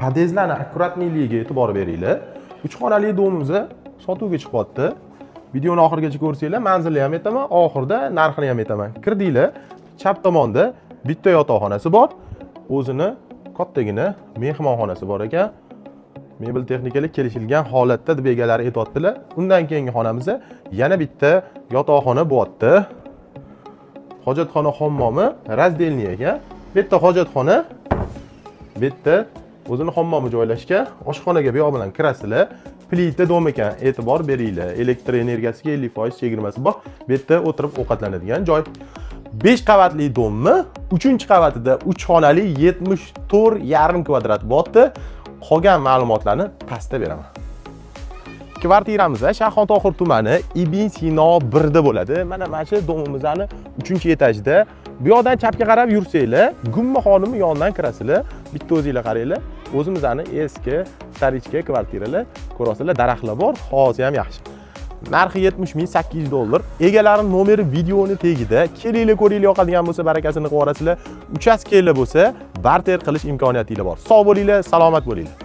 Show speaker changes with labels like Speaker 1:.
Speaker 1: podyezdlarning akkuratligiga e'tibor beringlar. 3 xonali domimiz sotuvga chiqyapti. Videoni oxirigacha ko'rsanglar, manzilni ham aytaman, oxirida narxini ham aytaman. Kirdinglar, chap tomonda bitta yotoqxonasi bor. O'zini kattagina mehmonxonasi bor ekan. Mebel texnikalik kelishilgan holatda deb egalari aytibdilar. Undan keyingi xonamizda yana bitta yotoqxona bo'lyapti. Hojatxona hammomi razdelniy ekan. Bu yerda hojatxona, bu yerda o'zini hammomi joylashgan. Oshxonaga bu yoq bilan kirasizlar. Plita dom ekan, e'tibor beringlar. Elektr energiyasiga 50% chegirmasi bor. Bu yerda o'tirib ovqatlanadigan joy. 5 qavatli dommi, 3-qavatida 3 xonali 74,5 kvadrat bo'lyapti. Qolgan ma'lumotlarni pastda beraman. Kvartiramiz Shayxontohur tumani Ibn Sino 1 da bo'ladi. Mana shu domimizning 3-etajda. Bu yoqdan chapga qarab yursanglar, Gumma xonimi yonidan kirasizlar. Bitta o'zingizlar qaranglar. O'zimizning eski starichka kvartiralar ko'rasizlar, daraxtlar bor, hozir ham yaxshi. Narxi $70,800. Egalarining nomeri videoni tagida. Kelinglar, ko'ringlar, yoqadigan bo'lsa barakasini qilib yuborasizlar. Uchastkalar bo'lsa, barter qilish imkoniyatingiz bor. Sog' bo'linglar, salomat bo'linglar.